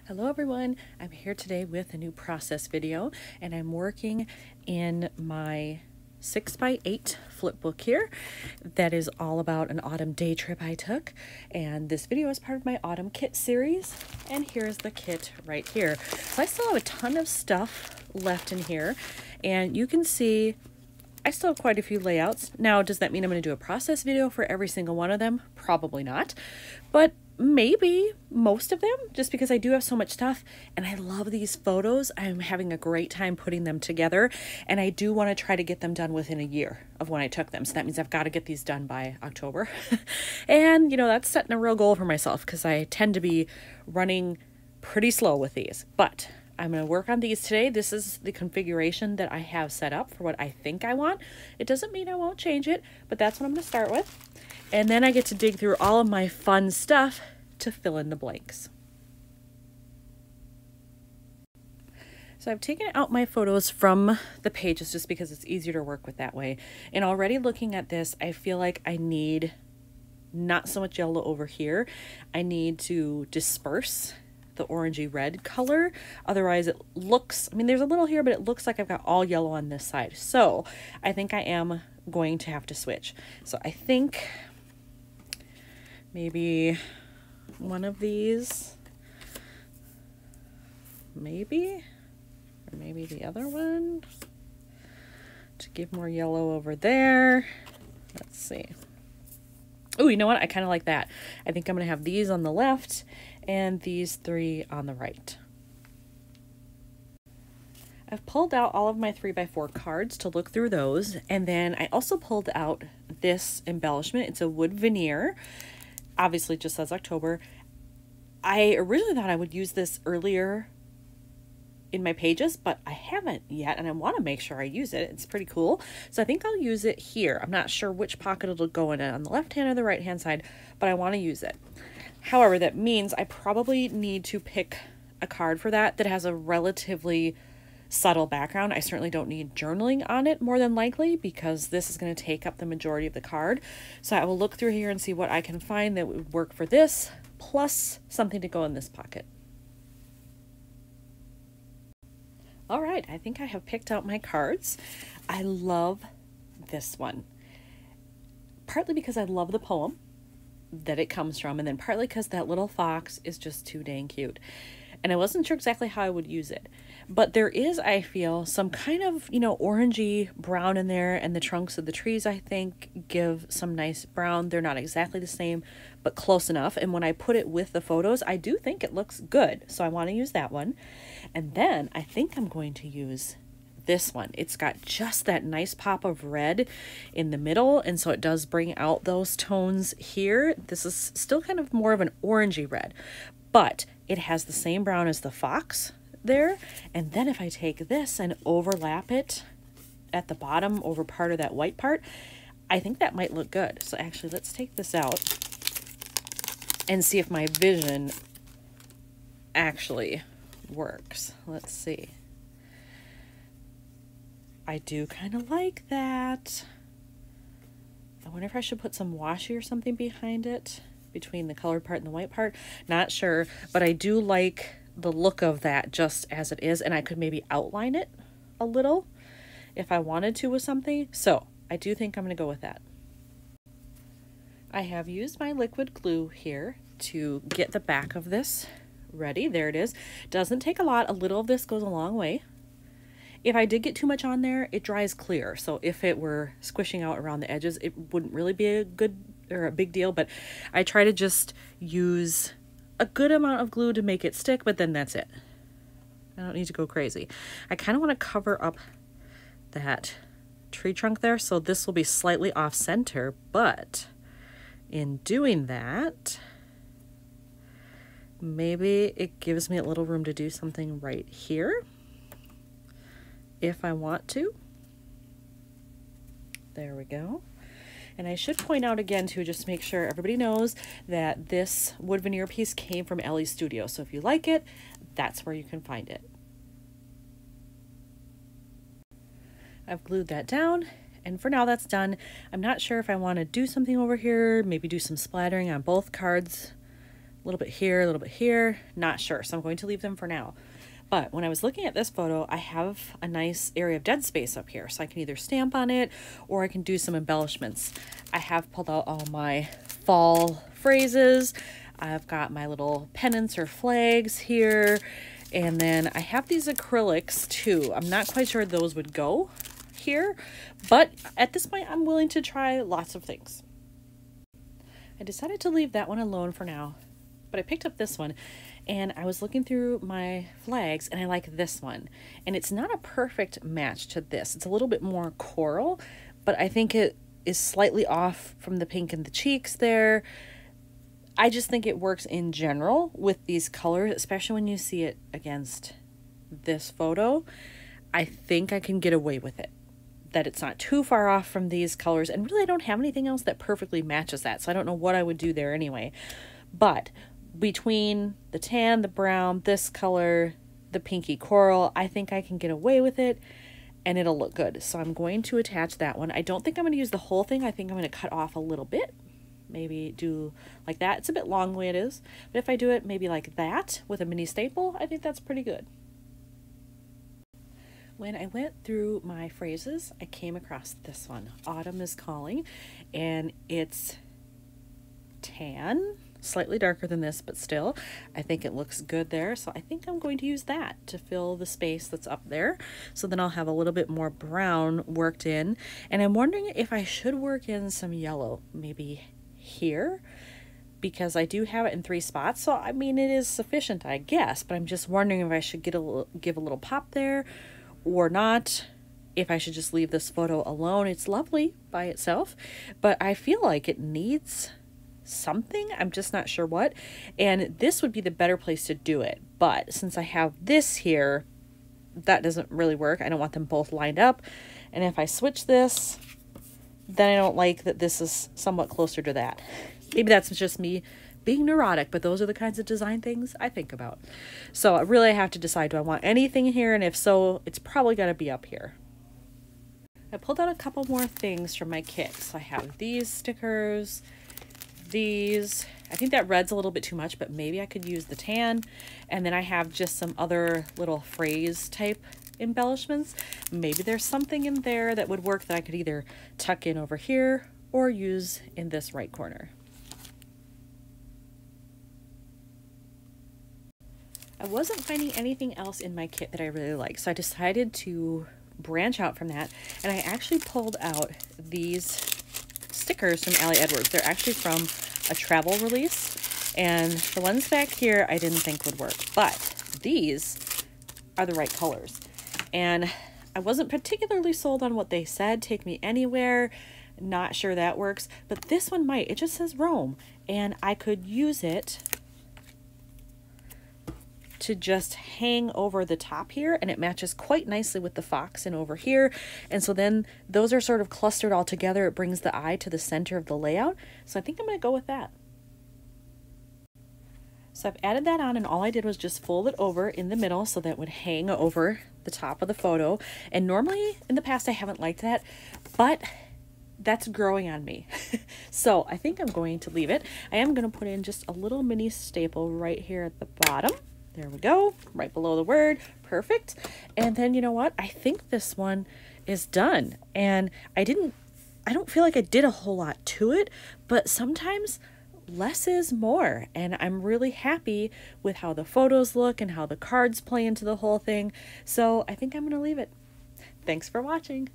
Hello everyone, I'm here today with a new process video and I'm working in my 6x8 flip book here that is all about an autumn day trip I took, and this video is part of my autumn kit series, and here's the kit right here. So I still have a ton of stuff left in here, and you can see I still have quite a few layouts. Now, does that mean I'm going to do a process video for every single one of them? Probably not, but maybe most of them, just because I do have so much stuff and I love these photos. I'm having a great time putting them together, and I do want to try to get them done within a year of when I took them. So that means I've got to get these done by October. And, you know, that's setting a real goal for myself because I tend to be running pretty slow with these. But I'm going to work on these today. This is the configuration that I have set up for what I think I want. It doesn't mean I won't change it, but that's what I'm going to start with. And then I get to dig through all of my fun stuff to fill in the blanks. So I've taken out my photos from the pages just because it's easier to work with that way. And already looking at this, I feel like I need not so much yellow over here. I need to disperse the orangey red color. Otherwise it looks, I mean, there's a little here, but it looks like I've got all yellow on this side. So I think I am going to have to switch. So I think maybe one of these, maybe, or maybe the other one to give more yellow over there. Let's see. Oh, you know what? I kind of like that. I think I'm going to have these on the left and these three on the right. I've pulled out all of my 3x4 cards to look through those, and then I also pulled out this embellishment. It's a wood veneer. Obviously it just says October. I originally thought I would use this earlier in my pages, but I haven't yet, and I want to make sure I use it. It's pretty cool. So I think I'll use it here. I'm not sure which pocket it'll go in, on the left hand or the right hand side, but I want to use it. However, that means I probably need to pick a card for that has a relatively subtle background. I certainly don't need journaling on it, more than likely, because this is going to take up the majority of the card. So I will look through here and see what I can find that would work for this, plus something to go in this pocket. All right, I think I have picked out my cards. I love this one, partly because I love the poem that it comes from, and then partly because that little fox is just too dang cute. And I wasn't sure exactly how I would use it, but there is, I feel, some kind of, you know, orangey brown in there, and the trunks of the trees, I think, give some nice brown. They're not exactly the same, but close enough. And when I put it with the photos, I do think it looks good. So I want to use that one. And then I think I'm going to use this one. It's got just that nice pop of red in the middle, and so it does bring out those tones here. This is still kind of more of an orangey red, but it has the same brown as the fox there. And then if I take this and overlap it at the bottom over part of that white part, I think that might look good. So actually, let's take this out and see if my vision actually works. Let's see. I do kind of like that. I wonder if I should put some washi or something behind it, between the colored part and the white part. Not sure, but I do like the look of that just as it is, and I could maybe outline it a little if I wanted to with something. So I do think I'm going to go with that. I have used my liquid glue here to get the back of this ready. There it is. Doesn't take a lot. A little of this goes a long way. If I did get too much on there, it dries clear. So if it were squishing out around the edges, it wouldn't really be a good or a big deal, but I try to just use a good amount of glue to make it stick, but then that's it. I don't need to go crazy. I kind of want to cover up that tree trunk there, so this will be slightly off center, but in doing that, maybe it gives me a little room to do something right here if I want to. There we go. And I should point out again too, just to make sure everybody knows, that this wood veneer piece came from Ellie's Studio. So if you like it, that's where you can find it. I've glued that down, and for now that's done. I'm not sure if I want to do something over here, maybe do some splattering on both cards little bit here, a little bit here, not sure. So I'm going to leave them for now. But when I was looking at this photo, I have a nice area of dead space up here. So I can either stamp on it or I can do some embellishments. I have pulled out all my fall phrases. I've got my little pennants or flags here. And then I have these acrylics too. I'm not quite sure those would go here, but at this point I'm willing to try lots of things. I decided to leave that one alone for now, but I picked up this one and I was looking through my flags and I like this one. And it's not a perfect match to this. It's a little bit more coral, but I think it is slightly off from the pink in the cheeks there. I just think it works in general with these colors, especially when you see it against this photo. I think I can get away with it, that it's not too far off from these colors. And really I don't have anything else that perfectly matches that, so I don't know what I would do there anyway. But between the tan, the brown, this color, the pinky coral, I think I can get away with it and it'll look good. So I'm going to attach that one. I don't think I'm going to use the whole thing. I think I'm going to cut off a little bit. Maybe do like that. It's a bit long the way it is, but if I do it maybe like that with a mini staple, I think that's pretty good. When I went through my phrases, I came across this one, Autumn is Calling, and it's tan, slightly darker than this, but still, I think it looks good there. So I think I'm going to use that to fill the space that's up there. So then I'll have a little bit more brown worked in, and I'm wondering if I should work in some yellow, maybe here, because I do have it in 3 spots. So I mean, it is sufficient, I guess, but I'm just wondering if I should give a little pop there or not, if I should just leave this photo alone. It's lovely by itself, but I feel like it needs something. I'm just not sure what, and this would be the better place to do it. But since I have this here, that doesn't really work. I don't want them both lined up, and if I switch this, then I don't like that this is somewhat closer to that. Maybe that's just me being neurotic, but those are the kinds of design things I think about. So I really have to decide, do I want anything here? And if so, it's probably got to be up here. I pulled out a couple more things from my kit. So I have these stickers, these. I think that red's a little bit too much, but maybe I could use the tan. And then I have just some other little phrase type embellishments. Maybe there's something in there that would work that I could either tuck in over here or use in this right corner. I wasn't finding anything else in my kit that I really like, so I decided to branch out from that, and I actually pulled out these stickers from Allie Edwards. They're actually from a travel release, and the ones back here I didn't think would work, but these are the right colors. And I wasn't particularly sold on what they said, take me anywhere, not sure that works, but this one might. It just says Rome, and I could use it to just hang over the top here, and it matches quite nicely with the fox and over here. And so then those are sort of clustered all together. It brings the eye to the center of the layout. So I think I'm going to go with that. So I've added that on, and all I did was just fold it over in the middle so that it would hang over the top of the photo. And normally in the past I haven't liked that, but that's growing on me. So I think I'm going to leave it. I am going to put in just a little mini staple right here at the bottom. There we go, right below the word. Perfect. And then you know what? I think this one is done. And I don't feel like I did a whole lot to it, but sometimes less is more. And I'm really happy with how the photos look and how the cards play into the whole thing. So I think I'm going to leave it. Thanks for watching.